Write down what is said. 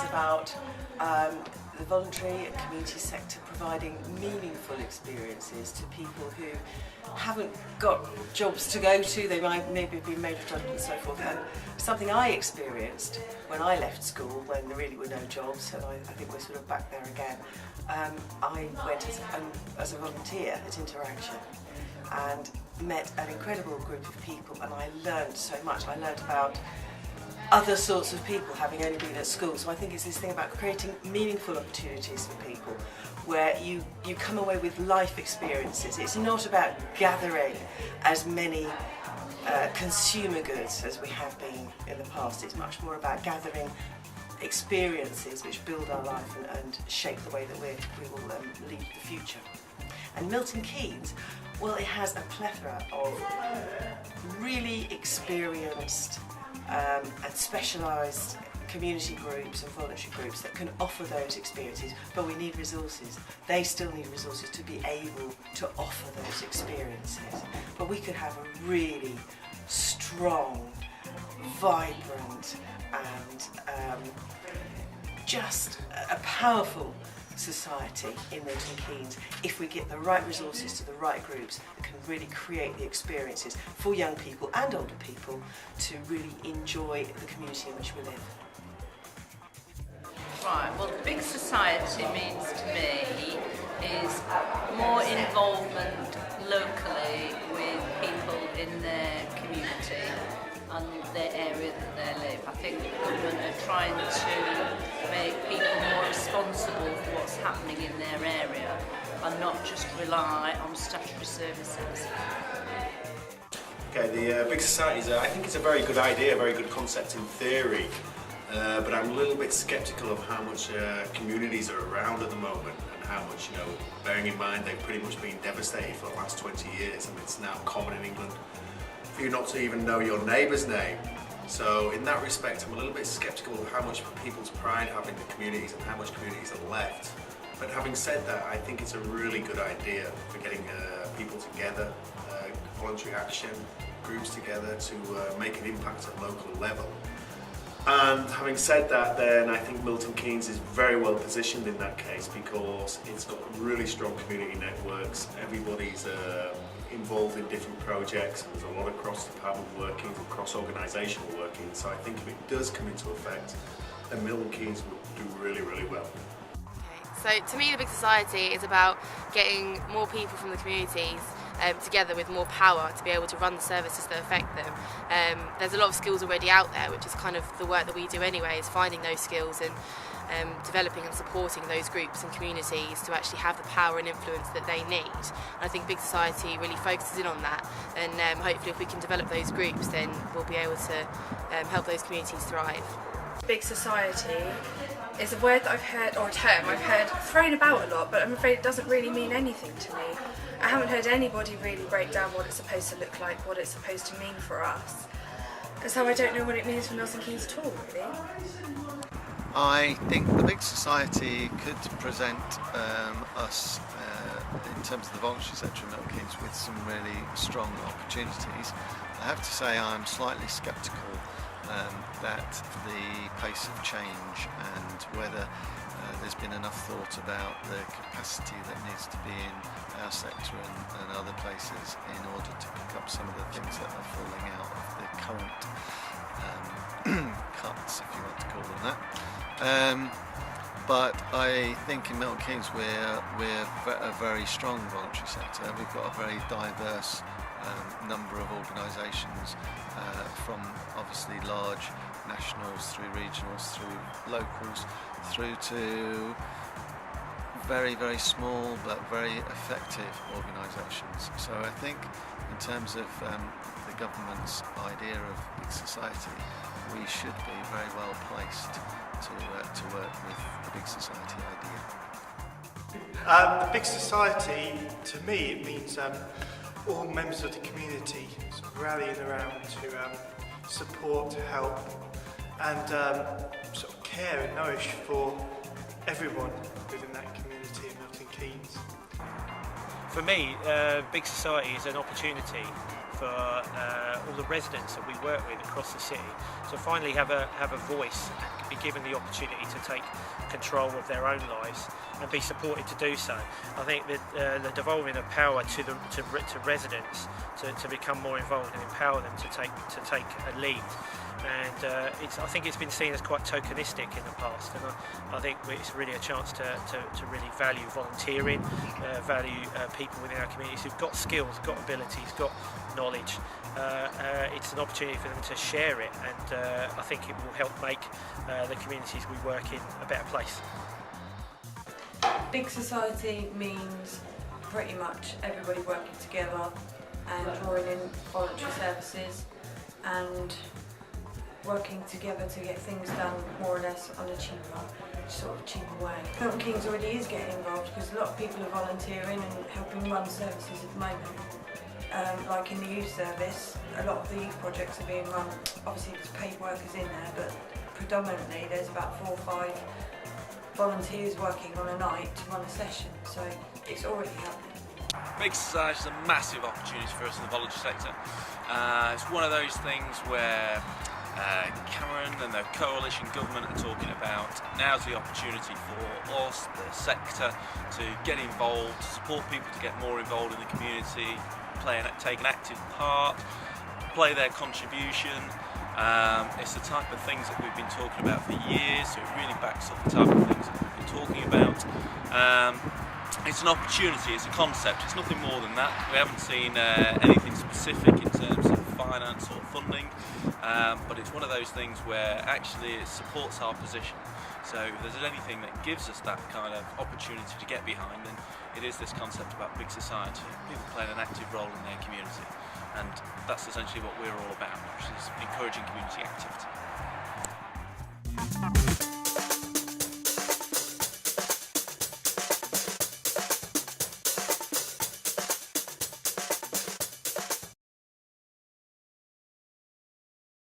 about the voluntary and community sector providing meaningful experiences to people who haven't got jobs to go to. They might maybe have been made redundant and so forth. And something I experienced when I left school, when there really were no jobs, and I think we're sort of back there again. I went as a volunteer at Interaction and met an incredible group of people, and I learned so much. I learned about other sorts of people, having only been at school. So I think it's this thing about creating meaningful opportunities for people where you come away with life experiences. It's not about gathering as many consumer goods as we have been in the past. It's much more about gathering experiences which build our life and shape the way that we will lead the future. And Milton Keynes, well, it has a plethora of really experienced and specialised community groups and voluntary groups that can offer those experiences, but we need resources. They still need resources to be able to offer those experiences. But we could have a really strong, vibrant and just a powerful society in Milton Keynes if we get the right resources to the right groups that can really create the experiences for young people and older people to really enjoy the community in which we live. Right, well, big society means to me is more involvement locally with people in their community and their area that they live. I think the government are trying to make people more responsible for what's happening in their area and not just rely on statutory services. Okay, the big societies, I think it's a very good idea, a very good concept in theory, but I'm a little bit sceptical of how much communities are around at the moment and how much, bearing in mind they've pretty much been devastated for the last 20 years and it's now common in England for you not to even know your neighbour's name. So in that respect, I'm a little bit sceptical of how much people's pride have in the communities and how much communities are left. But having said that, I think it's a really good idea for getting people together, voluntary action groups together to make an impact at local level. And having said that, then I think Milton Keynes is very well positioned in that case because it's got really strong community networks. Everybody's involved in different projects. There's a lot of cross-department workings and cross-organisational workings. So I think if it does come into effect, then Milton Keynes would do really, really well. Okay, so to me, the big society is about getting more people from the communities together with more power to be able to run the services that affect them. There's a lot of skills already out there, which is kind of the work that we do anyway, is finding those skills and developing and supporting those groups and communities to actually have the power and influence that they need. And I think big society really focuses in on that, and hopefully if we can develop those groups, then we'll be able to help those communities thrive. Big society is a word that I've heard, or a term I've heard thrown about a lot, but I'm afraid it doesn't really mean anything to me. I haven't heard anybody really break down what it's supposed to look like, what it's supposed to mean for us. And so I don't know what it means for Milton Keynes at all, really. I think the big society could present us, in terms of the voluntary sector of Milton Keynes, with some really strong opportunities. I have to say I'm slightly sceptical that the pace of change and whether there's been enough thought about the capacity that needs to be in our sector and other places in order to pick up some of the things that are falling out of the current cuts, if you want to call them that. But I think in Milton Keynes we're a very strong voluntary sector. We've got a very diverse number of organisations, from obviously large nationals through regionals, through locals, through to very, very small but very effective organisations. So I think in terms of the government's idea of big society, we should be very well placed to work with the big society idea. The big society, to me, it means all members of the community sort of rallying around to support, to help, and sort of care and nourish for everyone within that community in Milton Keynes. For me, big society is an opportunity for all the residents that we work with across the city to finally have a voice be given the opportunity to take control of their own lives and be supported to do so. I think that the devolving of power to residents to become more involved and empower them to take a lead. And I think it's been seen as quite tokenistic in the past, and I think it's really a chance to really value volunteering, value people within our communities who've got skills, got abilities, got knowledge. It's an opportunity for them to share it, and I think it will help make the communities we work in a better place. Big society means pretty much everybody working together and drawing in voluntary services and working together to get things done more or less on a cheaper way. Milton Keynes already is getting involved because a lot of people are volunteering and helping run services at the moment. Like in the youth service, a lot of the youth projects are being run, obviously there's paid workers in there, but predominantly there's about 4 or 5 volunteers working on a night to run a session, so it's already happening. Big society is a massive opportunity for us in the voluntary sector. It's one of those things where Cameron and the coalition government are talking about now's the opportunity for us, the sector, to get involved, to support people to get more involved in the community, take an active part, play their contribution. It's the type of things that we've been talking about for years, so it really backs up the type of things that we've been talking about. It's an opportunity, it's a concept, it's nothing more than that. We haven't seen anything specific in terms of finance or funding, but it's one of those things where actually it supports our position. So if there's anything that gives us that kind of opportunity to get behind, then it is this concept about big society, people playing an active role in their community. And that's essentially what we're all about, which is encouraging community activity.